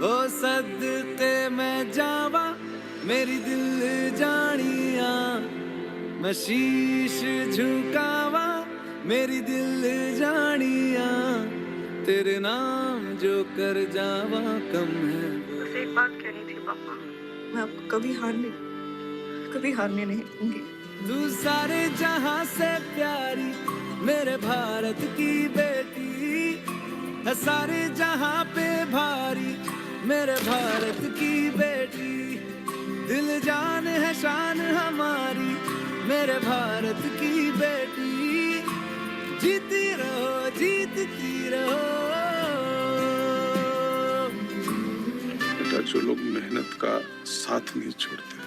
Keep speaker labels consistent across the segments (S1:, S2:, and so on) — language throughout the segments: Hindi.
S1: ओ सदके मैं जावा मेरी दिल जानिया, मैं शीश झुकावा मेरी दिल जानिया, तेरे नाम जो कर जावा कम है।
S2: बस एक बात कहनी थी पापा, मैं आपको कभी हारने नहीं दूंगी।
S1: तू सारे जहां से प्यारी मेरे भारत की बेटी है, सारे जहां पे भारी मेरे भारत की बेटी, दिल जान है शान हमारी मेरे भारत की बेटी, जीती रहो जीतती रहो।
S3: बेटा, जो लोग मेहनत का साथ नहीं छोड़ते,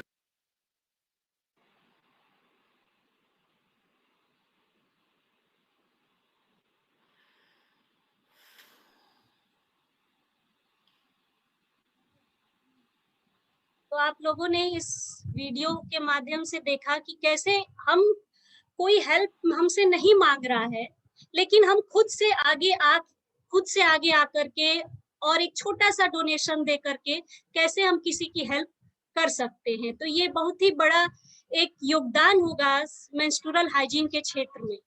S4: तो आप लोगों ने इस वीडियो के माध्यम से देखा कि कैसे हम कोई हेल्प हमसे नहीं मांग रहा है, लेकिन हम खुद से आगे आकर के और एक छोटा सा डोनेशन दे करके कैसे हम किसी की हेल्प कर सकते हैं। तो ये बहुत ही बड़ा एक योगदान होगा मेंस्ट्रुअल हाइजीन के क्षेत्र में।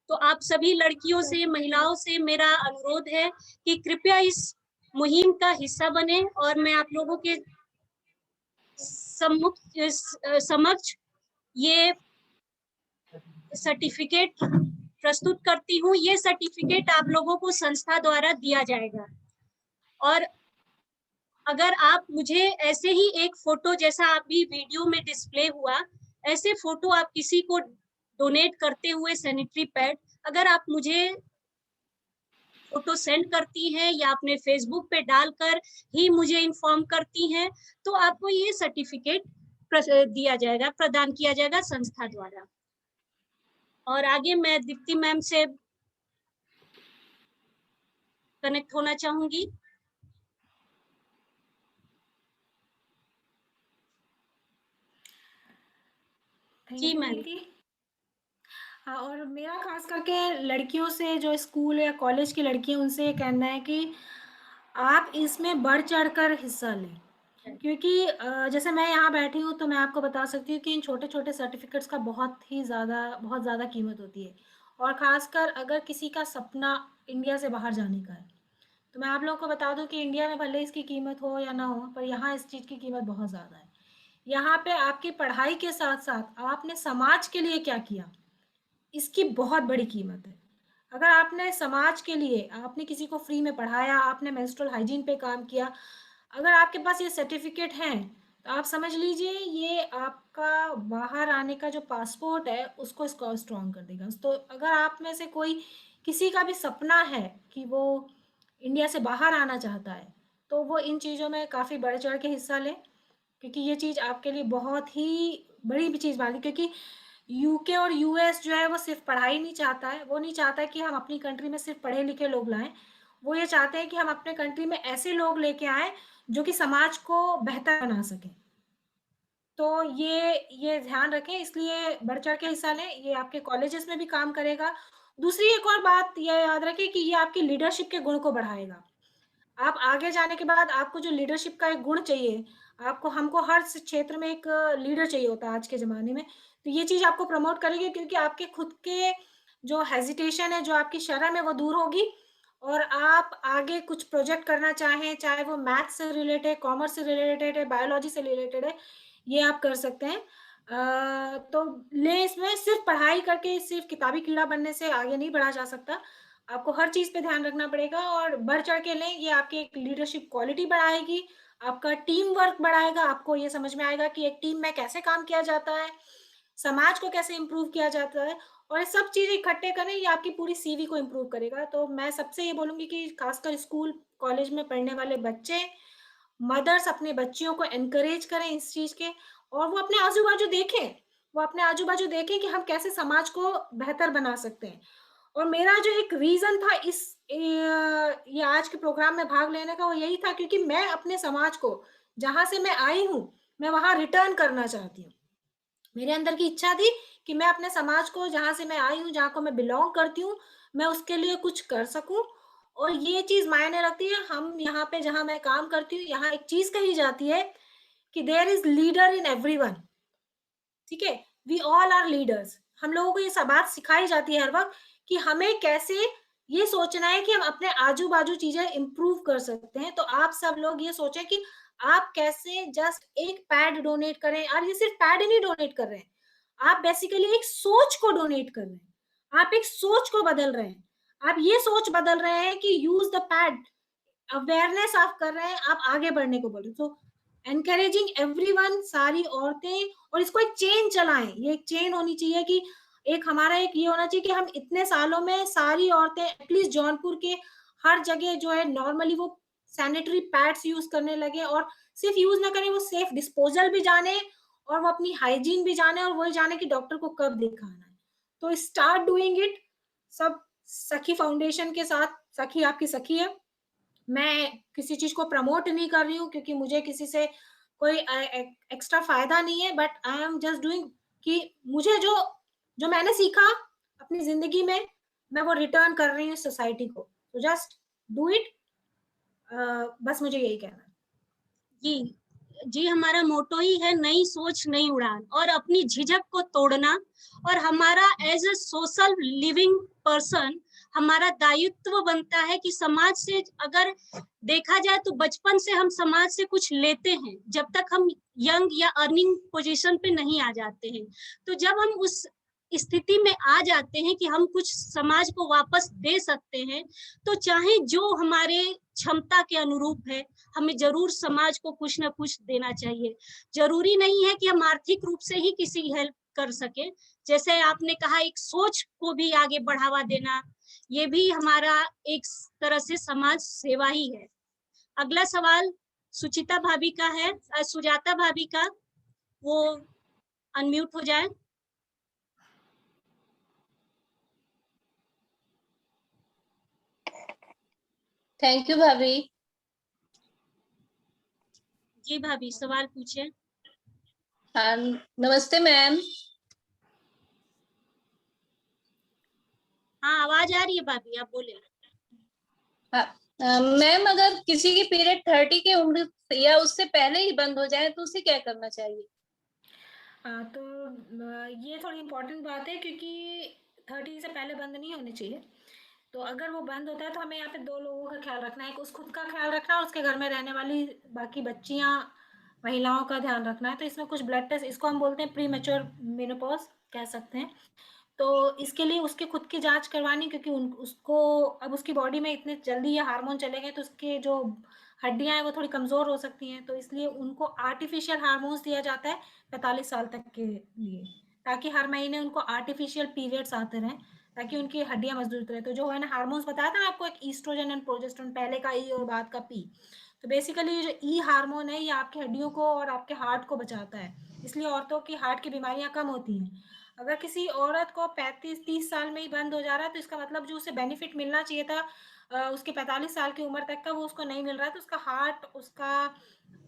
S4: तो आप सभी लड़कियों से, महिलाओं से मेरा अनुरोध है कि कृपया इस मुहिम का हिस्सा बने और मैं आप लोगों के समक्ष ये सर्टिफिकेट प्रस्तुत करती हूँ। ये सर्टिफिकेट आप लोगों को संस्था द्वारा दिया जाएगा और अगर आप मुझे ऐसे ही एक फोटो, जैसा अभी वीडियो में डिस्प्ले हुआ, ऐसे फोटो आप किसी को डोनेट करते हुए सैनिटरी पैड अगर आप मुझे फोटो सेंड करती हैं या अपने फेसबुक पे डालकर ही मुझे इन्फॉर्म करती हैं, तो आपको ये सर्टिफिकेट दिया जाएगा, प्रदान किया जाएगा संस्था द्वारा। और आगे मैं दीप्ति मैम से कनेक्ट होना चाहूंगी। जी मैम।
S5: हाँ, और मेरा खास करके लड़कियों से, जो स्कूल या कॉलेज की लड़कियां, उनसे ये कहना है कि आप इसमें बढ़ चढ़कर हिस्सा लें, क्योंकि जैसे मैं यहाँ बैठी हूँ तो मैं आपको बता सकती हूँ कि इन छोटे-छोटे सर्टिफ़िकेट्स का बहुत ज़्यादा कीमत होती है, और ख़ासकर अगर किसी का सपना इंडिया से बाहर जाने का है, तो मैं आप लोगों को बता दूँ कि इंडिया में भले इसकी कीमत हो या ना हो, पर यहाँ इस चीज़ की कीमत बहुत ज़्यादा है। यहाँ पे आपकी पढ़ाई के साथ-साथ आपने समाज के लिए क्या किया, इसकी बहुत बड़ी कीमत है। अगर आपने समाज के लिए, आपने किसी को फ्री में पढ़ाया, आपने मेंस्ट्रुअल हाइजीन पे काम किया, अगर आपके पास ये सर्टिफिकेट हैं, तो आप समझ लीजिए ये आपका बाहर आने का जो पासपोर्ट है उसको इसको स्ट्रॉन्ग कर देगा। तो अगर आप में से कोई किसी का भी सपना है कि वो इंडिया से बाहर आना चाहता है, तो वो इन चीज़ों में काफ़ी बढ़ चढ़ के हिस्सा लें, क्योंकि ये चीज़ आपके लिए बहुत ही बड़ी भी चीज़ मानी, क्योंकि यूके और यूएस जो है वो सिर्फ पढ़ाई नहीं चाहता है, वो नहीं चाहता है कि हम अपनी कंट्री में सिर्फ पढ़े लिखे लोग लाएं, वो ये चाहते हैं कि हम अपने कंट्री में ऐसे लोग लेके आएं जो कि समाज को बेहतर बना सकें। तो ये ध्यान रखें, इसलिए बढ़ चढ़ के हिस्सा लें, ये आपके कॉलेजेस में भी काम करेगा। दूसरी एक और बात ये याद रखें कि ये आपकी लीडरशिप के गुण को बढ़ाएगा। आप आगे जाने के बाद आपको जो लीडरशिप का एक गुण चाहिए, आपको हमको हर क्षेत्र में एक लीडर चाहिए होता है आज के ज़माने में, तो ये चीज़ आपको प्रमोट करेगी, क्योंकि आपके खुद के जो हेजिटेशन है, जो आपकी शर्म है, वो दूर होगी और आप आगे कुछ प्रोजेक्ट करना चाहें, चाहे वो मैथ्स से रिलेटेड है, कॉमर्स से रिलेटेड है, बायोलॉजी से रिलेटेड है, ये आप कर सकते हैं। तो इसमें सिर्फ पढ़ाई करके, सिर्फ किताबी कीड़ा बनने से आगे नहीं बढ़ा जा सकता। आपको हर चीज़ पे ध्यान रखना पड़ेगा और बढ़ चढ़ के लें, ये आपकी एक लीडरशिप क्वालिटी बढ़ाएगी, आपका टीम वर्क बढ़ाएगा, आपको ये समझ में आएगा कि एक टीम में कैसे काम किया जाता है, समाज को कैसे इम्प्रूव किया जाता है, और ये सब चीज़ इकट्ठे करें, ये आपकी पूरी सीवी को इम्प्रूव करेगा। तो मैं सबसे ये बोलूँगी कि खासकर स्कूल, कॉलेज में पढ़ने वाले बच्चे, मदर्स अपने बच्चियों को एनकरेज करें इस चीज़ के, और वो अपने आजू-बाजू देखें, कि हम कैसे समाज को बेहतर बना सकते हैं। और मेरा जो एक रीज़न था ये आज के प्रोग्राम में भाग लेने का, वो यही था, क्योंकि मैं अपने समाज को, जहाँ से मैं आई हूँ, मैं वहाँ रिटर्न करना चाहती हूँ। मेरे अंदर की इच्छा थी कि मैं अपने समाज को, जहाँ से मैं आई हूँ, जहाँ को मैं बिलॉन्ग करती हूँ, मैं उसके लिए कुछ कर सकूँ और ये चीज़ मायने रखती है। हम यहाँ पे जहाँ मैं काम करती हूँ, यहाँ एक चीज़ कही जाती है कि there is leader in everyone, ठीक है? We all are leaders. हम लोगों को ये सब बात सिखाई जाती है हर वक़्त कि हमें कैसे ये सोचना है कि हम अपने आजू-बाजू चीज़ें इम्प्रूव कर सकते हैं। तो आप सब लोग ये सोचें कि आप कैसे जस्ट एक पैड डोनेट करें, और ये सिर्फ पैड ही नहीं डोनेट कर रहे हैं। आप बेसिकली एक सोच को डोनेट कर रहे हैं। आप एक सोच को बदल रहे हैं। आप ये सोच बदल रहे हैं कि यूज़ द पैड, अवेयरनेस आप कर रहे हैं, आप आगे बढ़ने को बोल रहे हैं। सो एनकरेजिंग एवरीवन, सारी औरतें, और इसको एक चेन चलाएँ। ये एक चेन होनी चाहिए कि एक हमारा एक ये होना चाहिए कि हम इतने सालों में सारी औरतें एटलीस्ट जौनपुर के हर जगह जो है नॉर्मली वो सैनिटरी पैड्स यूज़ करने लगे, और सिर्फ यूज़ ना करें, वो सेफ डिस्पोज़ल भी जाने, और वो अपनी हाइजीन भी जाने, और वो जाने कि डॉक्टर को कब दिखाना है। तो स्टार्ट डूइंग इट। सब सखी फाउंडेशन के साथ, सखी आपकी सखी है। मैं किसी चीज़ को प्रमोट नहीं कर रही हूँ क्योंकि मुझे किसी से कोई एक्स्ट्रा फ़ायदा नहीं है, but I am just doing कि मुझे जो जो मैंने सीखा अपनी ज़िंदगी में, मैं वो रिटर्न कर रही हूँ सोसाइटी को। तो जस्ट डू इट। बस मुझे यही कहना है।
S4: जी, जी हमारा मोटो ही है नई सोच नई उड़ान, और अपनी झिझक को तोड़ना। और हमारा as a social living person हमारा दायित्व बनता है कि समाज से, अगर देखा जाए तो बचपन से हम समाज से कुछ लेते हैं जब तक हम यंग या अर्निंग पोजीशन पे नहीं आ जाते हैं। तो जब हम उस स्थिति में आ जाते हैं कि हम कुछ समाज को वापस दे सकते हैं, तो चाहे जो हमारे क्षमता के अनुरूप है, हमें जरूर समाज को कुछ ना कुछ देना चाहिए। जरूरी नहीं है कि हम आर्थिक रूप से ही किसी की हेल्प कर सके। जैसे आपने कहा, एक सोच को भी आगे बढ़ावा देना, ये भी हमारा एक तरह से समाज सेवा ही है। अगला सवाल सुचिता भाभी का है, सुजाता भाभी का, वो अनम्यूट हो जाए।
S6: थैंक यू भाभी।
S4: जी भाभी, सवाल पूछे।
S6: हाँ, नमस्ते मैम।
S4: हाँ, आवाज आ रही है भाभी, आप बोले।
S6: हाँ, मैम, अगर किसी की पीरियड 30 की उम्र या उससे पहले ही बंद हो जाए तो उसे क्या करना चाहिए?
S5: हाँ, तो ये थोड़ी इम्पोर्टेंट बात है क्योंकि 30 से पहले बंद नहीं होनी चाहिए। तो अगर वो बंद होता है तो हमें यहाँ पे 2 लोगों का ख्याल रखना है। एक उस खुद का ख्याल रखना है, और उसके घर में रहने वाली बाकी बच्चियाँ, महिलाओं का ध्यान रखना है। तो इसमें कुछ ब्लड टेस्ट, इसको हम बोलते हैं प्रीमैच्योर मेनोपॉज़ कह सकते हैं। तो इसके लिए उसकी खुद की जाँच करवानी, क्योंकि उन उसको अब उसकी बॉडी में इतने जल्दी ये हार्मोन चले गए तो उसकी जो हड्डियाँ हैं वो थोड़ी कमज़ोर हो सकती हैं। तो इसलिए उनको आर्टिफ़िशियल हार्मोन्स दिया जाता है 45 साल तक के लिए, ताकि हर महीने उनको आर्टिफ़िशियल पीरियड्स आते रहें, ताकि उनकी हड्डियाँ मज़बूत रहें। तो जो मैंने हार्मोन्स बताया था ना आपको, एक ईस्ट्रोजन एंड प्रोजेस्टेरोन, पहले का ई और बाद का पी। तो बेसिकली ये जो ई हार्मोन है, ये आपकी हड्डियों को और आपके हार्ट को बचाता है। इसलिए औरतों की हार्ट की बीमारियाँ कम होती हैं। अगर किसी औरत को 35-30 साल में ही बंद हो जा रहा है, तो इसका मतलब जो उसे बेनिफिट मिलना चाहिए था उसके 45 साल की उम्र तक का, वो उसको नहीं मिल रहा है। तो उसका हार्ट,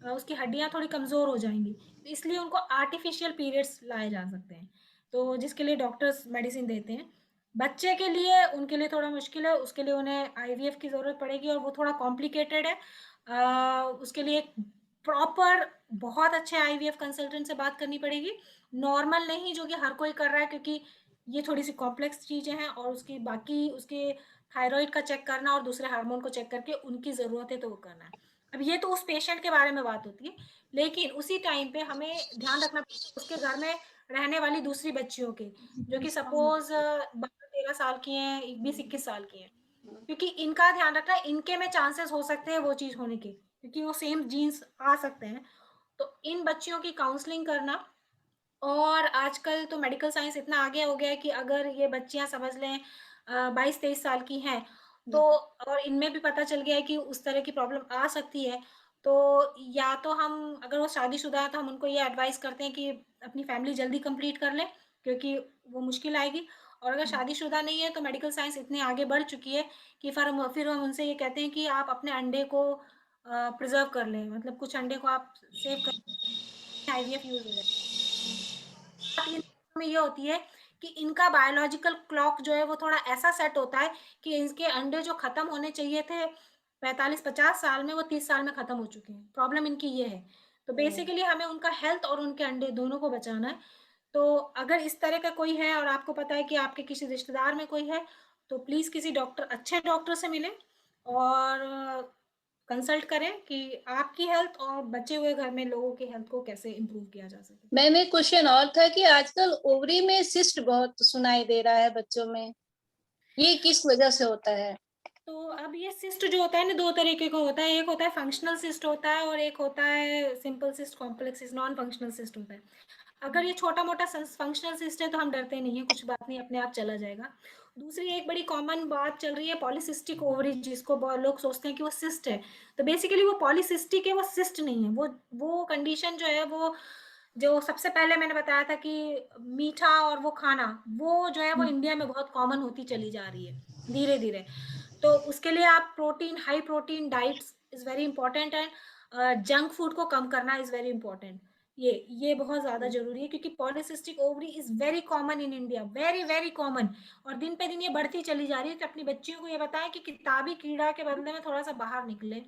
S5: उसकी हड्डियाँ थोड़ी कमज़ोर हो जाएँगी। तो इसलिए उनको आर्टिफ़िशियल पीरियड्स लाए जा सकते हैं, तो जिसके लिए डॉक्टर्स मेडिसिन देते हैं। बच्चे के लिए, उनके लिए थोड़ा मुश्किल है, उसके लिए उन्हें आईवीएफ की ज़रूरत पड़ेगी, और वो थोड़ा कॉम्प्लिकेटेड है। उसके लिए एक प्रॉपर बहुत अच्छे आईवीएफ कंसल्टेंट से बात करनी पड़ेगी। नॉर्मल नहीं जो कि हर कोई कर रहा है, क्योंकि ये थोड़ी-सी कॉम्प्लेक्स चीज़ें हैं, और उसकी बाकी उसके थायरॉइड का चेक करना और दूसरे हार्मोन को चेक करके उनकी ज़रूरत है तो वो करना है। अब ये तो उस पेशेंट के बारे में बात होती है, लेकिन उसी टाइम पे हमें ध्यान रखना उसके घर में रहने वाली दूसरी बच्चियों के, जो कि सपोज़ 12-13 साल की हैं, 20-21 साल की हैं। क्योंकि इनका ध्यान रखना, इनके में चांसेस हो सकते हैं वो चीज़ होने के, क्योंकि वो सेम जीन्स आ सकते हैं। तो इन बच्चियों की काउंसलिंग करना, और आजकल तो मेडिकल साइंस इतना आगे हो गया है कि अगर ये बच्चियाँ समझ लें 22-23 साल की हैं, तो और इनमें भी पता चल गया है कि उस तरह की प्रॉब्लम आ सकती है, तो या तो हम, अगर वो शादीशुदा है तो हम उनको ये एडवाइस करते हैं कि अपनी फैमिली जल्दी कंप्लीट कर लें, क्योंकि वो मुश्किल आएगी। और अगर शादीशुदा नहीं है तो मेडिकल साइंस इतनी आगे बढ़ चुकी है कि फिर हम उनसे ये कहते हैं कि आप अपने अंडे को प्रिज़र्व कर लें, मतलब कुछ अंडे को आप सेव कर, आईवीएफ यूज़ हो जाए। बात इन में ये होती है कि इनका बायोलॉजिकल क्लॉक जो है वो थोड़ा ऐसा सेट होता है कि इनके अंडे जो खत्म होने चाहिए थे 45-50 साल में, वो 30 साल में खत्म हो चुके हैं। प्रॉब्लम इनकी ये है। तो बेसिकली हमें उनका हेल्थ और उनके अंडे दोनों को बचाना है। तो अगर इस तरह का कोई है और आपको पता है कि आपके किसी रिश्तेदार में कोई है, तो प्लीज किसी डॉक्टर, अच्छे डॉक्टर से मिलें और कंसल्ट करें कि आपकी हेल्थ और बचे हुए घर में लोगों की हेल्थ को कैसे इम्प्रूव किया जा सके।
S6: मैम एक क्वेश्चन और था कि आजकल ओवरी में सिस्ट बहुत सुनाई दे रहा है बच्चों में, ये किस वजह से होता है?
S5: तो अब ये सिस्ट जो होता है ना, दो तरीके का होता है। एक होता है फंक्शनल सिस्ट होता है और एक होता है simple cyst, complex cyst, non functional cyst होता है। अगर ये छोटा मोटा फंक्शनल सिस्ट है तो हम डरते नहीं है, कुछ बात नहीं, अपने आप चला जाएगा। दूसरी एक बड़ी कॉमन बात चल रही है पॉलीसिस्टिक ओवरी, जिसको बहुत लोग सोचते हैं कि वो सिस्ट है। तो बेसिकली वो पॉलीसिस्टिक है, वो सिस्ट नहीं है। वो कंडीशन जो है, वो जो सबसे पहले मैंने बताया था कि मीठा और वो खाना, वो जो है वो इंडिया में बहुत कॉमन होती चली जा रही है धीरे धीरे। तो उसके लिए आप protein, high protein diets is very important and junk food को कम करना इज वेरी इंपॉर्टेंट। ये बहुत ज्यादा जरूरी है क्योंकि polycystic ovary is very common in India, very very common. और दिन पे दिन ये बढ़ती चली जा रही है। तो अपनी बच्चियों को ये बताएं कि किताबी कीड़ा के बदले में थोड़ा सा बाहर निकले।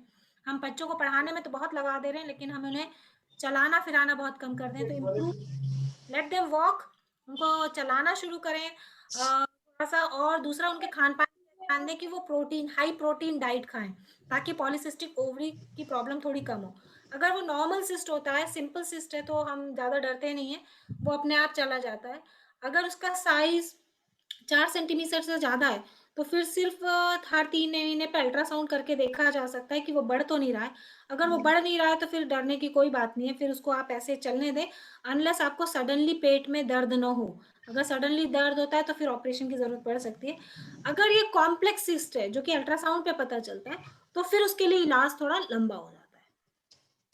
S5: हम बच्चों को पढ़ाने में तो बहुत लगा दे रहे हैं, लेकिन हम उन्हें चलाना फिराना बहुत कम कर दें। तो इम्प्रूव, लेट देम वॉक, उनको चलाना शुरू करें थोड़ा सा। और दूसरा, उनके खान पान ध्यान दें कि वो प्रोटीन, हाई प्रोटीन डाइट खाएं, ताकि पॉलीसिस्टिक ओवरी की प्रॉब्लम थोड़ी कम हो। अगर वो नॉर्मल सिस्ट होता है, सिंपल सिस्ट है, तो हम ज़्यादा डरते नहीं है, वो अपने आप चला जाता है। अगर उसका साइज 4 सेंटीमीटर से ज़्यादा है तो फिर सिर्फ हर 3 महीने पे अल्ट्रासाउंड करके देखा जा सकता है कि वो बढ़ तो नहीं रहा है। अगर वो बढ़ नहीं रहा है तो फिर डरने की कोई बात नहीं है, फिर उसको आप ऐसे चलने दें, अनलेस आपको सडनली पेट में दर्द न हो। अगर सडनली दर्द होता है तो फिर ऑपरेशन की जरूरत पड़ सकती है। अगर ये कॉम्प्लेक्स सिस्ट है जो कि अल्ट्रासाउंड पे पता चलता है, तो फिर उसके लिए इलाज थोड़ा लंबा हो जाता है।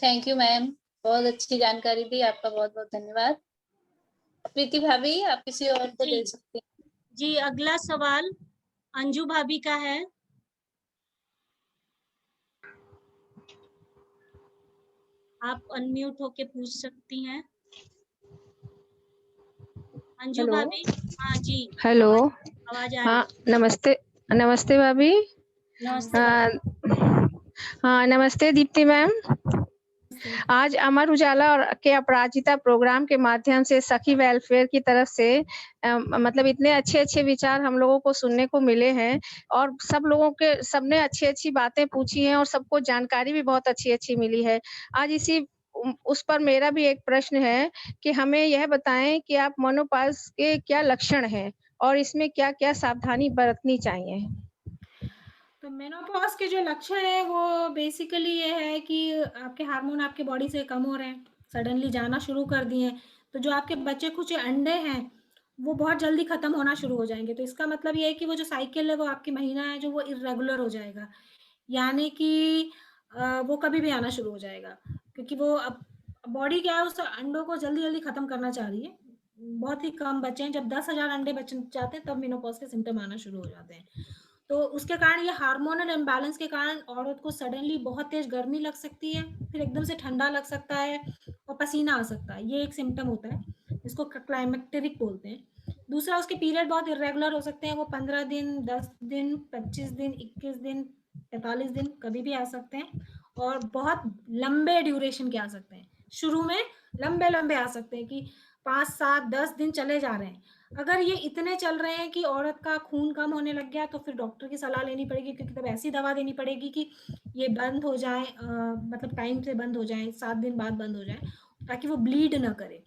S6: थैंक यू मैम, बहुत अच्छी जानकारी दी, आपका बहुत बहुत धन्यवाद। प्रीति भाभी, आप किसी और को दे सकते हैं।
S4: जी, अगला सवाल अंजू भाभी का है। आप अनम्यूट होके पूछ सकती हैं अंजू
S7: हेलो।
S4: भाभी। हाँ जी,
S7: हेलो।
S4: आवाज आ रही
S7: हाँ,
S4: है।
S7: नमस्ते। नमस्ते भाभी।
S4: नमस्ते
S7: हाँ,
S4: भाभी।
S7: हाँ, नमस्ते दीप्ति मैम। आज अमर उजाला और के अपराजिता प्रोग्राम के माध्यम से सखी वेलफेयर की तरफ से मतलब इतने अच्छे-अच्छे विचार हम लोगों को सुनने को मिले हैं और सब लोगों के सबने अच्छी-अच्छी बातें पूछी हैं और सबको जानकारी भी बहुत अच्छी-अच्छी मिली है। आज इसी उस पर मेरा भी एक प्रश्न है कि हमें यह बताएँ कि आप मेनोपॉज़ के क्या लक्षण हैं और इसमें क्या-क्या सावधानी बरतनी चाहिए?
S5: तो मेनोपॉज के जो लक्षण है वो बेसिकली ये है कि आपके हार्मोन आपके बॉडी से कम हो रहे हैं, सडनली जाना शुरू कर दिए हैं। तो जो आपके बचे कुछ अंडे हैं वो बहुत जल्दी खत्म होना शुरू हो जाएंगे। तो इसका मतलब ये है कि वो जो साइकिल है, वो आपकी महीना है जो वो इरेगुलर हो जाएगा, यानी कि वो कभी भी आना शुरू हो जाएगा, क्योंकि वो अब बॉडी क्या है, उस अंडों को जल्दी जल्दी खत्म करना चाह रही है। बहुत ही कम बचे हैं, जब 10,000 अंडे बच जाते हैं तब मेनोपॉज के सिम्टम आना शुरू हो जाते हैं। तो उसके कारण, ये हार्मोनल इम्बैलेंस के कारण औरत को सडनली बहुत तेज गर्मी लग सकती है, फिर एकदम से ठंडा लग सकता है और पसीना आ सकता है। ये एक सिम्टम होता है, इसको क्लाइमेक्टेरिक बोलते हैं। दूसरा, उसके पीरियड बहुत इरेगुलर हो सकते हैं, वो 15 दिन, 10 दिन, 25 दिन, 21 दिन, 45 दिन कभी भी आ सकते हैं और बहुत लंबे ड्यूरेशन के आ सकते हैं। शुरू में लंबे लंबे आ सकते हैं कि 5, 7, 10 दिन चले जा रहे हैं। अगर ये इतने चल रहे हैं कि औरत का खून कम होने लग गया, तो फिर डॉक्टर की सलाह लेनी पड़ेगी, क्योंकि तब ऐसी दवा देनी पड़ेगी कि ये बंद हो जाए, मतलब टाइम से बंद हो जाए, 7 दिन बाद बंद हो जाए, ताकि वो ब्लीड ना करे।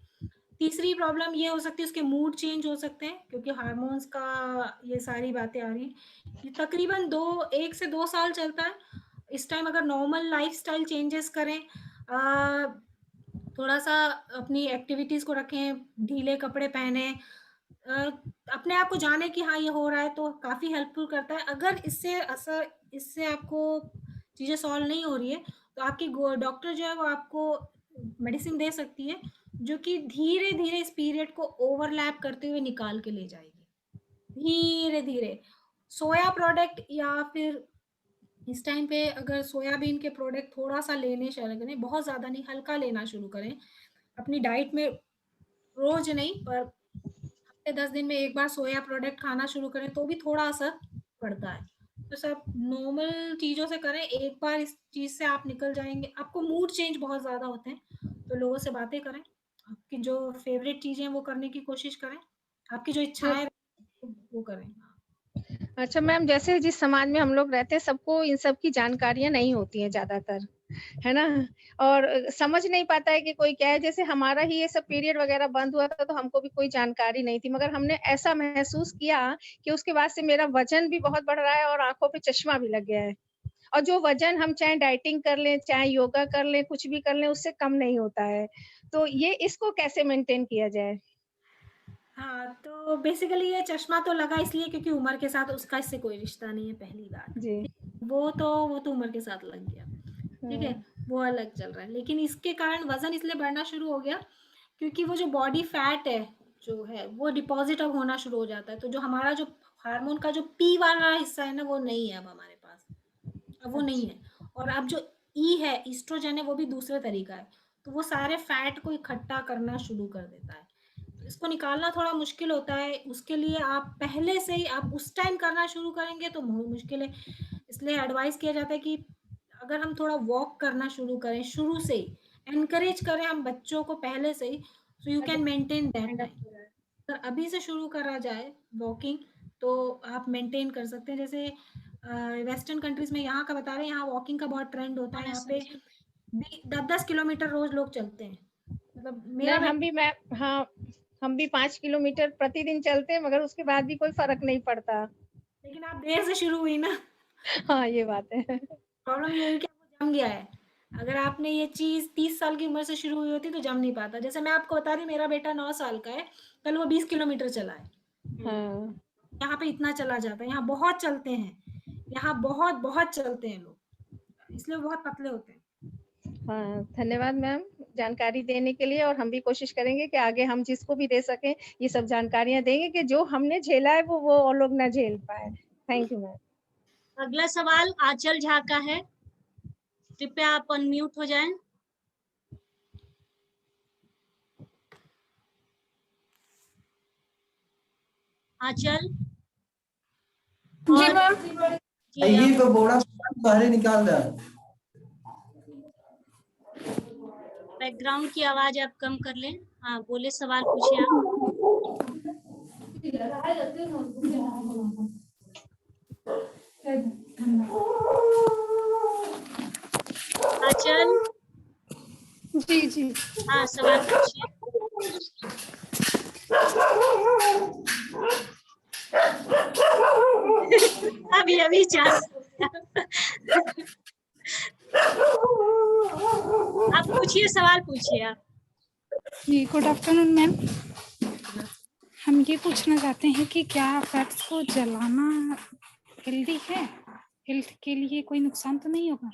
S5: तीसरी प्रॉब्लम ये हो सकती है, उसके मूड चेंज हो सकते हैं, क्योंकि हार्मोन्स का ये सारी बातें आ रही हैं। ये तकरीबन 1 से 2 साल चलता है। इस टाइम अगर नॉर्मल लाइफस्टाइल चेंजेस करें, थोड़ा सा अपनी एक्टिविटीज को रखें, ढीले कपड़े पहने, अपने आप को जाने कि हाँ ये हो रहा है, तो काफी हेल्पफुल करता है। अगर इससे आपको चीजें सॉल्व नहीं हो रही है, तो आपकी डॉक्टर जो है वो आपको मेडिसिन दे सकती है, जो कि धीरे धीरे इस पीरियड को ओवरलैप करते हुए निकाल के ले जाएगी, धीरे धीरे। सोया प्रोडक्ट, या फिर इस टाइम पे अगर सोयाबीन के प्रोडक्ट थोड़ा सा लेने शुरू करें, बहुत ज़्यादा नहीं, हल्का लेना शुरू करें अपनी डाइट में, रोज नहीं पर 10 दिन में एक बार सोया प्रोडक्ट खाना शुरू करें तो भी थोड़ा असर पड़ता है। तो सब नॉर्मल चीज़ों से करें, एक बार इस चीज़ से आप निकल जाएँगे। आपको मूड चेंज बहुत ज़्यादा होते हैं, तो लोगों से बातें करें, आपकी जो फ़ेवरेट चीज़ें हैं वो करने की कोशिश करें, आपकी जो इच्छाएँ वो करें।
S7: अच्छा मैम, जैसे जिस समाज में हम लोग रहते हैं, सबको इन सब की जानकारियाँ नहीं होती हैं ज़्यादातर, है ना? और समझ नहीं पाता है कि कोई क्या है। जैसे हमारा ही ये सब पीरियड वगैरह बंद हुआ था, तो हमको भी कोई जानकारी नहीं थी, मगर हमने ऐसा महसूस किया कि उसके बाद से मेरा वज़न भी बहुत बढ़ रहा है और आँखों पे चश्मा भी लग गया है। और जो वज़न हम चाहे डाइटिंग कर लें, चाहे योगा कर लें, कुछ भी कर लें, उससे कम नहीं होता है। तो ये इसको कैसे मेंटेन किया जाए?
S5: हाँ, तो बेसिकली ये चश्मा तो लगा इसलिए क्योंकि उम्र के साथ उसका इससे कोई रिश्ता नहीं है, पहली बात।
S7: जी।
S5: वो तो उम्र के साथ लग गया, ठीक है?
S7: हाँ।
S5: वो अलग चल रहा है। लेकिन इसके कारण वज़न इसलिए बढ़ना शुरू हो गया क्योंकि वो जो बॉडी फैट है, जो है, वो डिपॉज़िट अब होना शुरू हो जाता है। तो जो हमारा जो हार्मोन का जो पी वाला हिस्सा है ना, वो नहीं है अब हमारे पास। अब वो नहीं है। और अब जो ई है, एस्ट्रोजन है, वो भी दूसरे तरीका है। तो वो सारे फैट को इकट्ठा करना शुरू कर देता है। तो इसको निकालना थोड़ा मुश्किल होता है। उसके लिए आप पहले से ही आप उस टाइम करना शुरू करेंगे तो मुश्किल है। इसलिए एडवाइस किया जाता है कि अगर हम थोड़ा वॉक करना शुरू करें शुरू से ही, एनकरेज करें हम बच्चों को पहले से ही, so you can maintain that time. अगर अभी से शुरू करा जाए वॉकिंग तो आप मेंटेन कर सकते हैं। जैसे वेस्टर्न कंट्रीज में यहाँ का बता रहे हैं, यहाँ वॉकिंग का बहुत ट्रेंड होता है। यहाँ पे 10-10 किलोमीटर रोज लोग चलते हैं। मतलब मेरा
S7: नहीं, हाँ, हम भी 5 किलोमीटर प्रतिदिन चलते हैं, मगर उसके बाद भी कोई फ़र्क नहीं पड़ता।
S5: लेकिन आप देर से शुरू हुई ना,
S7: हाँ, ये बात है।
S5: प्रॉब्लम ये हुई कि आपको जम गया है। अगर आपने ये चीज़ 30 साल की उम्र से शुरू हुई होती तो जम नहीं पाता। जैसे मैं आपको बता रही हूँ, मेरा बेटा 9 साल का है, कल वो 20 किलोमीटर चला है।
S7: हाँ।
S5: यहाँ पे इतना चला जाता है, यहाँ बहुत चलते हैं, यहाँ बहुत चलते हैं लोग, इसलिए वो बहुत पतले होते हैं।
S7: हाँ, धन्यवाद मैम जानकारी देने के लिए, और हम भी कोशिश करेंगे कि आगे हम जिसको भी दे सकें, ये सब जानकारियाँ देंगे कि जो हमने झेला है वो और लोग ना झेल पाएँ। Thank you ma'am.
S4: अगला सवाल आंचल झा का है। कृपया आप अनम्यूट हो जाएं। आंचल।
S8: जी
S4: और
S8: मैम।
S4: जी
S9: ये तो बोड़ा बाहर निकाल दे।
S4: बैकग्राउंड की आवाज आप कम कर लें। हाँ, बोले, सवाल पूछे आप। आंचल।
S8: जी जी।
S4: हाँ, सवाल पूछिए। अभी चांस हो गया। आप पूछिए, सवाल पूछिए आप।
S8: जी, गुड आफ्टरनून मैम। हम ये पूछना चाहते हैं कि क्या फैट्स को जलाना हेल्दी है? हेल्थ के लिए कोई नुकसान तो नहीं होगा?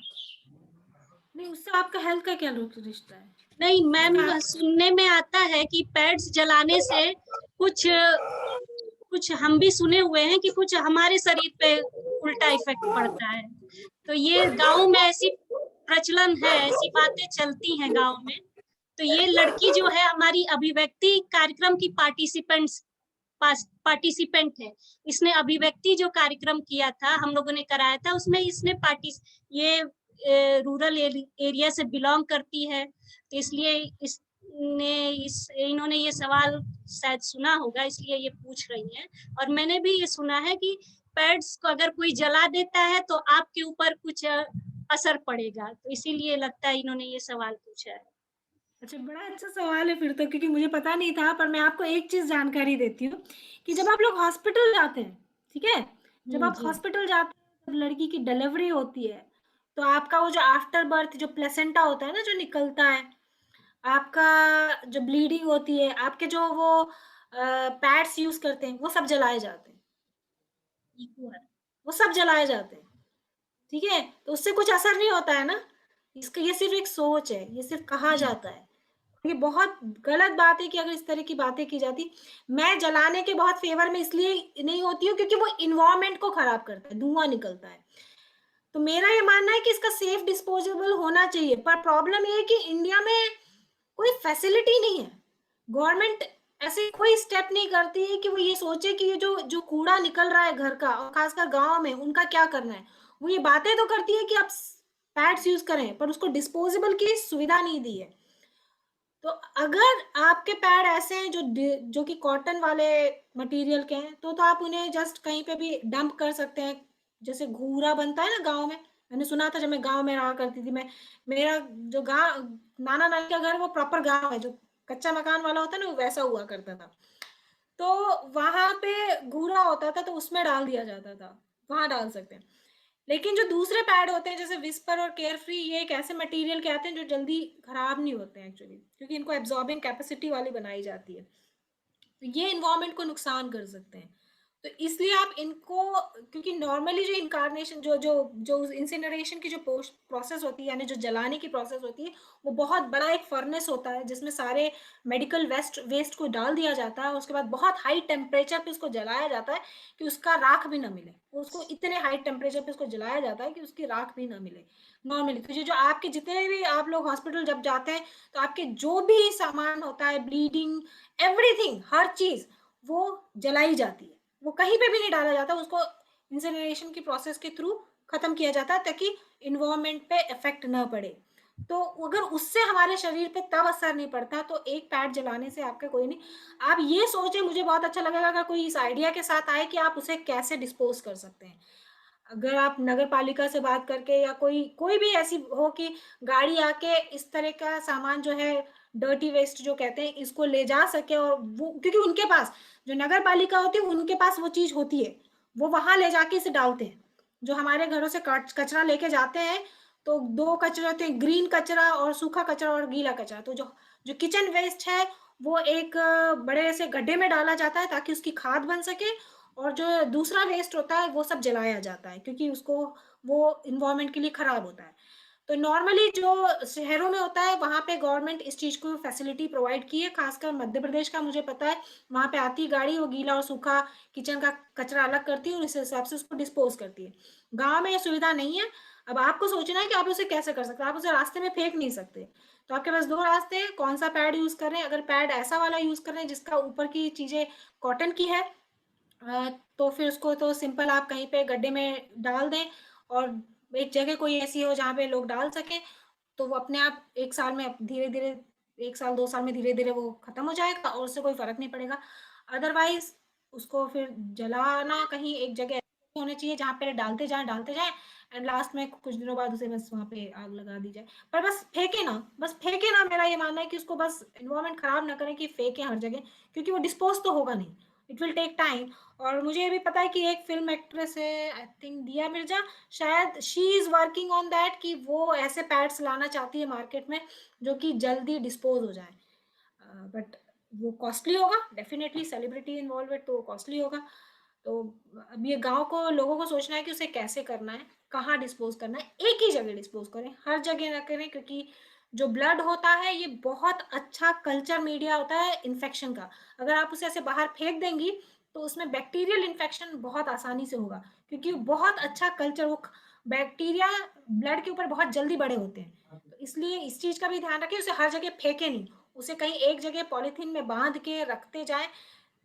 S5: नहीं, उससे आपका हेल्थ का क्या रिश्ता है?
S4: नहीं मैम, सुनने में आता है कि पैड्स जलाने से कुछ हम भी सुने हुए हैं कि कुछ हमारे शरीर पे उल्टा इफेक्ट पड़ता है। तो ये गांव में ऐसी प्रचलन है, ऐसी बातें चलती हैं गांव में। तो ये लड़की जो है हमारी अभिव्यक्ति कार्यक्रम की पार्टिसिपेंट है। इसने अभिव्यक्ति जो कार्यक्रम किया था, हम लोगों ने कराया था, उसमें इसने ये रूरल एरिया से बिलोंग करती है, तो इसलिए इन्होंने ये सवाल शायद सुना होगा, इसलिए ये पूछ रही हैं। और मैंने भी ये सुना है कि पैड्स को अगर कोई जला देता है तो आपके ऊपर कुछ असर पड़ेगा, तो इसीलिए लगता है इन्होंने ये सवाल पूछा है।
S5: अच्छा, बड़ा अच्छा सवाल है फिर तो, क्योंकि मुझे पता नहीं था। पर मैं आपको एक चीज जानकारी देती हूँ कि जब आप लोग हॉस्पिटल जाते हैं, ठीक है, जब आप हॉस्पिटल जाते हैं, जब लड़की की डिलीवरी होती है, तो आपका वो जो आफ्टर बर्थ जो प्लेसेंटा होता है ना, जो निकलता है, आपका जो ब्लीडिंग होती है, आपके जो वो पैड्स यूज करते हैं, वो सब जलाए जाते हैं। वो सब जलाए जाते हैं, ठीक है। तो उससे कुछ असर नहीं होता है ना। इसका ये सिर्फ एक सोच है, ये सिर्फ कहा जाता है। ये बहुत गलत बात है कि अगर इस तरह की बातें की जाती। मैं जलाने के बहुत फेवर में इसलिए नहीं होती हूँ क्योंकि वो इन्वायरमेंट को खराब करता है, धुआं निकलता है। तो मेरा ये मानना है कि इसका सेफ डिस्पोजेबल होना चाहिए। पर प्रॉब्लम ये है कि इंडिया में कोई फैसिलिटी नहीं है। गवर्नमेंट ऐसे कोई स्टेप नहीं करती है कि वो ये सोचे कि ये जो जो कूड़ा निकल रहा है घर का, और खासकर गांव में, उनका क्या करना है। वो ये बातें तो करती है कि आप पैड्स यूज करें, पर उसको डिस्पोजेबल की सुविधा नहीं दी है। तो अगर आपके पैड ऐसे हैं जो कि कॉटन वाले मटेरियल के हैं, तो आप उन्हें जस्ट कहीं पे भी डंप कर सकते हैं। जैसे घूरा बनता है ना गांव में, मैंने सुना था जब मैं गांव में रहा करती थी, मैं मेरा जो गांव नाना नानी का घर वो प्रॉपर गांव है, जो कच्चा मकान वाला होता है ना, वो वैसा हुआ करता था। तो वहां पे घूरा होता था, तो उसमें डाल दिया जाता था, वहां डाल सकते हैं। लेकिन जो दूसरे पैड होते हैं जैसे विस्पर और केयर फ्री, ये एक ऐसे मटेरियल के आते हैं जो जल्दी खराब नहीं होते हैं एक्चुअली, क्योंकि इनको एब्जॉर्बिंग कैपेसिटी वाली बनाई जाती है। तो ये इन्वायरमेंट को नुकसान कर सकते हैं। तो इसलिए आप इनको, क्योंकि नॉर्मली जो इनकार्नेशन जो जो जो इंसिनरेशन की जो पोस्ट प्रोसेस होती है, यानी जो जलाने की प्रोसेस होती है, वो बहुत बड़ा एक फर्नेस होता है जिसमें सारे मेडिकल वेस्ट को डाल दिया जाता है। उसके बाद बहुत हाई टेम्परेचर पे उसको जलाया जाता है कि उसका राख भी ना मिले। उसको इतने हाई टेम्परेचर पे उसको जलाया जाता है कि उसकी राख भी ना मिले नॉर्मली। तो ये जो आपके जितने भी आप लोग हॉस्पिटल जब जाते हैं, तो आपके जो भी सामान होता है, ब्लीडिंग, एवरीथिंग, हर चीज वो जलाई जाती है, वो कहीं पे भी नहीं डाला जाता, उसको इंसिनरेशन की प्रोसेस के थ्रू खत्म किया जाता है ताकि इन्वायरमेंट पे इफेक्ट ना पड़े। तो अगर उससे हमारे शरीर पे तब असर नहीं पड़ता, तो एक पैड जलाने से आपका कोई नहीं। आप ये सोचे, मुझे बहुत अच्छा लगेगा अगर कोई इस आइडिया के साथ आए कि आप उसे कैसे डिस्पोज कर सकते हैं। अगर आप नगर पालिका से बात करके, या कोई कोई भी ऐसी हो कि गाड़ी आके इस तरह का सामान जो है, डर्टी वेस्ट जो कहते हैं, इसको ले जा सके, और वो क्योंकि उनके पास जो नगर पालिका होती है उनके पास वो चीज होती है, वो वहां ले जाके इसे डालते हैं। जो हमारे घरों से कचरा लेके जाते हैं, तो दो कचरे होते हैं, ग्रीन कचरा और सूखा कचरा और गीला कचरा। तो जो जो किचन वेस्ट है वो एक बड़े से गड्ढे में डाला जाता है ताकि उसकी खाद बन सके, और जो दूसरा वेस्ट होता है वो सब जलाया जाता है, क्योंकि उसको वो इन्वायरमेंट के लिए खराब होता है। तो नॉर्मली जो शहरों में होता है, वहां पे गवर्नमेंट इस चीज को फैसिलिटी प्रोवाइड की है। खासकर मध्य प्रदेश का मुझे पता है, वहां पे आती गाड़ी, वो गीला और सूखा किचन का कचरा अलग करती है और इस हिसाब से उसको डिस्पोज करती है। गाँव में ये सुविधा नहीं है। अब आपको सोचना है कि आप उसे कैसे कर सकते हैं। आप उसे रास्ते में फेंक नहीं सकते। तो आपके पास दो रास्ते हैं, कौन सा पैड यूज कर रहे हैं। अगर पैड ऐसा वाला यूज कर रहे हैं जिसका ऊपर की चीजें कॉटन की है, तो फिर उसको तो सिंपल आप कहीं पे गड्ढे में डाल दें, और एक जगह कोई ऐसी हो जहाँ पे लोग डाल सकें, तो वो अपने आप एक साल में धीरे धीरे, एक साल 2 साल में धीरे धीरे वो खत्म हो जाएगा और उससे कोई फर्क नहीं पड़ेगा। अदरवाइज उसको फिर जलाना कहीं एक जगह ऐसी होनी चाहिए जहाँ पे डालते जाएं एंड लास्ट में कुछ दिनों बाद उसे बस वहाँ पे आग लगा दी जाए। पर बस फेंके ना, मेरा ये मानना है कि उसको बस इन्वायरमेंट खराब ना करें कि फेंके हर जगह, क्योंकि वो डिस्पोज तो होगा नहीं, इट विल टेक टाइम। और मुझे ये भी पता है कि एक फिल्म एक्ट्रेस है, आई थिंक दिया मिर्जा, शायद she is working on that, कि वो ऐसे पैड्स लाना चाहती है मार्केट में जो कि जल्दी डिस्पोज हो जाए। बट वो कॉस्टली होगा डेफिनेटली, सेलिब्रिटी इन्वॉल्व है तो कॉस्टली होगा। तो अब ये गांव को लोगों को सोचना है कि उसे कैसे करना है, कहाँ डिस्पोज करना है। एक ही जगह डिस्पोज करें, हर जगह ना करें, क्योंकि जो ब्लड होता है ये बहुत अच्छा कल्चर मीडिया होता है इन्फेक्शन का। अगर आप उसे ऐसे बाहर फेंक देंगी तो उसमें बैक्टीरियल इन्फेक्शन बहुत आसानी से होगा, क्योंकि बहुत अच्छा कल्चर, वो बैक्टीरिया ब्लड के ऊपर बहुत जल्दी बड़े होते हैं। तो इसलिए इस चीज का भी ध्यान रखें, उसे हर जगह फेंके नहीं, उसे कहीं एक जगह पॉलिथीन में बांध के रखते जाएं।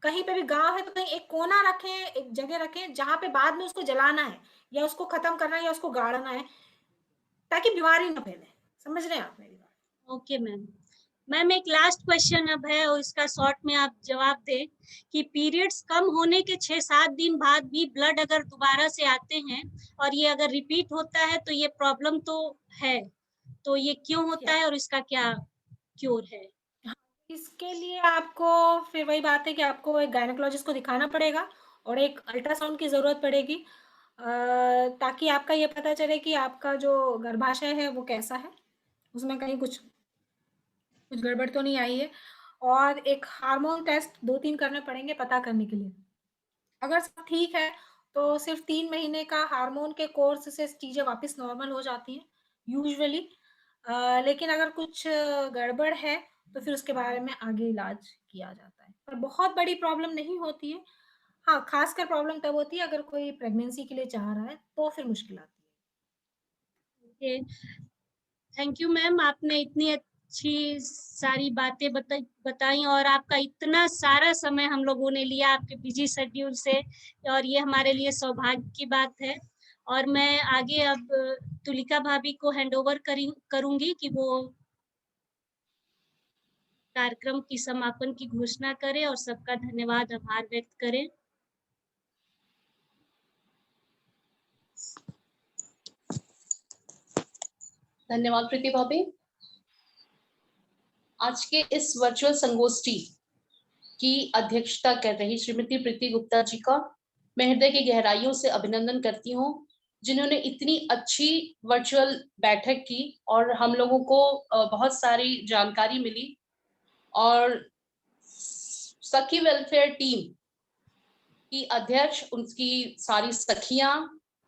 S5: कहीं पे भी गांव है तो कहीं एक कोना रखें, एक जगह रखें जहां पे बाद में उसको जलाना है, या उसको खत्म करना है, या उसको गाड़ना है, ताकि बीमारी ना फैले। समझ रहे हैं आप मेरी बात?
S4: Okay ma'am. मैम एक लास्ट क्वेश्चन अब है और इसका शॉर्ट में आप जवाब दें कि पीरियड्स कम होने के 6-7 दिन बाद भी ब्लड अगर दोबारा से आते हैं और ये अगर रिपीट होता है तो ये प्रॉब्लम तो है, तो ये क्यों होता है और इसका क्या क्योर है?
S5: इसके लिए आपको फिर वही बात है कि आपको एक गायनेकोलॉजिस्ट को दिखाना पड़ेगा और एक अल्ट्रासाउंड की जरूरत पड़ेगी, ताकि आपका ये पता चले कि आपका जो गर्भाशय है वो कैसा है, उसमें कहीं कुछ गड़बड़ तो नहीं आई है। और एक हार्मोन टेस्ट 2-3 करने पड़ेंगे पता करने के लिए। अगर सब ठीक है तो सिर्फ 3 महीने का हार्मोन के कोर्स से चीजें वापस नॉर्मल हो जाती हैं यूजुअली। लेकिन अगर कुछ गड़बड़ है तो फिर उसके बारे में आगे इलाज किया जाता है, पर बहुत बड़ी प्रॉब्लम नहीं होती है। हाँ, खासकर प्रॉब्लम तब होती है अगर कोई प्रेगनेंसी के लिए चाह रहा है, तो फिर मुश्किल आती है।
S4: थैंक यू मैम, आपने इतनी अच्छी सारी बातें बताई और आपका इतना सारा समय हम लोगों ने लिया आपके बिजी शेड्यूल से, और ये हमारे लिए सौभाग्य की बात है। और मैं आगे अब तुलिका भाभी को हैंडओवर करूंगी कि वो कार्यक्रम की समापन की घोषणा करें और सबका धन्यवाद आभार व्यक्त करें।
S6: धन्यवाद प्रीति भाभी। आज के इस वर्चुअल संगोष्ठी की अध्यक्षता कर रही श्रीमती प्रीति गुप्ता जी का मैं हृदय की गहराइयों से अभिनंदन करती हूँ, जिन्होंने इतनी अच्छी वर्चुअल बैठक की और हम लोगों को बहुत सारी जानकारी मिली। और सखी वेलफेयर टीम की अध्यक्ष, उनकी सारी सखियां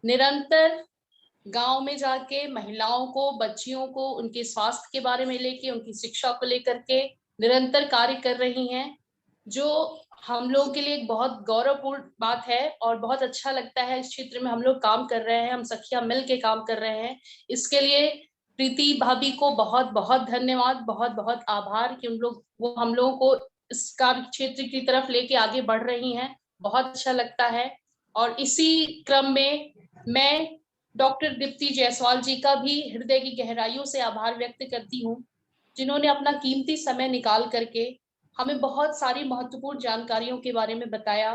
S6: निरंतर गांव में जाके महिलाओं को, बच्चियों को उनके स्वास्थ्य के बारे में लेके, उनकी शिक्षा को लेकर के निरंतर कार्य कर रही हैं, जो हम लोगों के लिए एक बहुत गौरवपूर्ण बात है। और बहुत अच्छा लगता है इस क्षेत्र में हम लोग काम कर रहे हैं, हम सखियां मिल के काम कर रहे हैं। इसके लिए प्रीति भाभी को बहुत बहुत धन्यवाद, बहुत बहुत आभार कि वो हम लोगों को इस कार्य क्षेत्र की तरफ लेके आगे बढ़ रही हैं। बहुत अच्छा लगता है। और इसी क्रम में मैं डॉक्टर दीप्ति जायसवाल जी का भी हृदय की गहराइयों से आभार व्यक्त करती हूँ, जिन्होंने अपना कीमती समय निकाल करके हमें बहुत सारी महत्वपूर्ण जानकारियों के बारे में बताया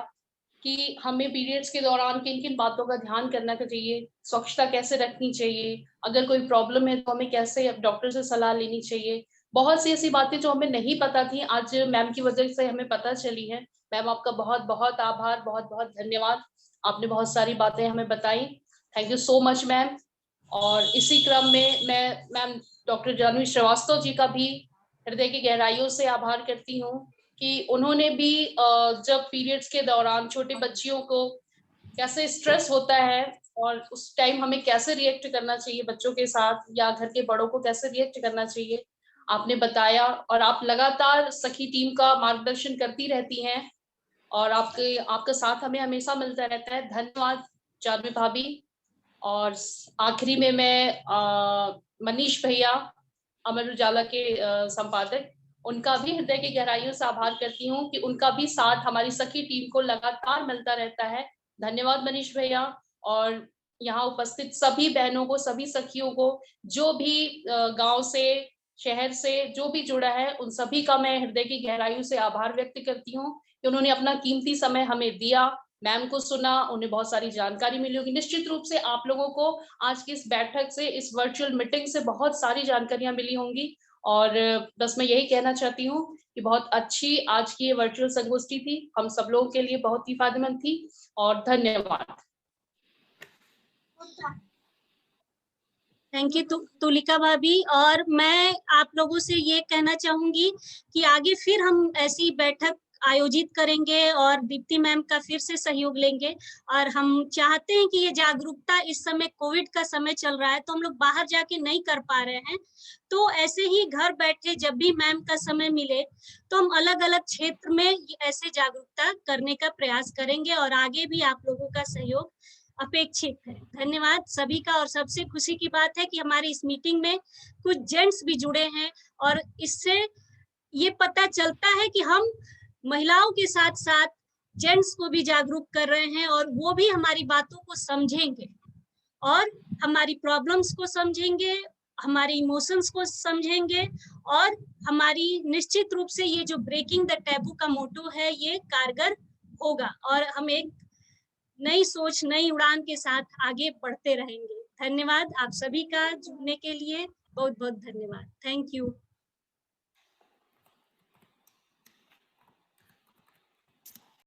S6: कि हमें पीरियड्स के दौरान किन किन बातों का ध्यान करना चाहिए, स्वच्छता कैसे रखनी चाहिए, अगर कोई प्रॉब्लम है तो हमें कैसे डॉक्टर से सलाह लेनी चाहिए। बहुत सी ऐसी बातें जो हमें नहीं पता थी, आज मैम की वजह से हमें पता चली है। मैम आपका बहुत बहुत आभार, बहुत बहुत धन्यवाद। आपने बहुत सारी बातें हमें बताई। Thank you so much ma'am. और इसी क्रम में मैं मैम डॉक्टर जानवी श्रीवास्तव जी का भी हृदय की गहराइयों से आभार करती हूँ कि उन्होंने भी जब पीरियड्स के दौरान छोटे बच्चियों को कैसे स्ट्रेस होता है और उस टाइम हमें कैसे रिएक्ट करना चाहिए बच्चों के साथ, या घर के बड़ों को कैसे रिएक्ट करना चाहिए, आपने बताया। और आप लगातार सखी टीम का मार्गदर्शन करती रहती हैं और आपका साथ हमें हमेशा मिलता रहता है। धन्यवाद जानवी भाभी। और आखिरी में मैं मनीष भैया, अमर उजाला के संपादक, उनका भी हृदय की गहराइयों से आभार करती हूँ कि उनका भी साथ हमारी सखी टीम को लगातार मिलता रहता है। धन्यवाद मनीष भैया। और यहाँ उपस्थित सभी बहनों को, सभी सखियों को, जो भी गांव से, शहर से जो भी जुड़ा है, उन सभी का मैं हृदय की गहराइयों से आभार व्यक्त करती हूँ कि उन्होंने अपना कीमती समय हमें दिया, मैम को सुना, उन्हें बहुत सारी जानकारी मिली होगी। निश्चित रूप से आप लोगों को आज की इस बैठक से, इस वर्चुअल मीटिंग से बहुत सारी जानकारियां मिली होंगी। और बस मैं यही कहना चाहती हूँ कि बहुत अच्छी आज की ये वर्चुअल संगोष्ठी थी, हम सब लोगों के लिए बहुत ही फायदेमंद थी। और धन्यवाद।
S4: थैंक यू तुलिका भाभी। और मैं आप लोगों से ये कहना चाहूंगी कि आगे फिर हम ऐसी बैठक आयोजित करेंगे और दीप्ति मैम का फिर से सहयोग लेंगे। और हम चाहते हैं कि ये जागरूकता, इस समय कोविड का समय चल रहा है तो हम लोग बाहर जाके नहीं कर पा रहे हैं, तो ऐसे ही घर बैठे जब भी मैम का समय मिले तो हम अलग अलग क्षेत्र में ऐसे जागरूकता करने का प्रयास करेंगे और आगे भी आप लोगों का सहयोग अपेक्षित है। धन्यवाद सभी का। और सबसे खुशी की बात है कि हमारी इस मीटिंग में कुछ जेंट्स भी जुड़े हैं और इससे ये पता चलता है कि हम महिलाओं के साथ साथ जेंट्स को भी जागरूक कर रहे हैं और वो भी हमारी बातों को समझेंगे और हमारी प्रॉब्लम्स को समझेंगे, हमारे इमोशंस को समझेंगे और हमारी निश्चित रूप से ये जो ब्रेकिंग द टैबू का मोटो है ये कारगर होगा और हम एक नई सोच, नई उड़ान के साथ आगे बढ़ते रहेंगे। धन्यवाद आप सभी का जुड़ने के लिए, बहुत बहुत धन्यवाद। Thank you.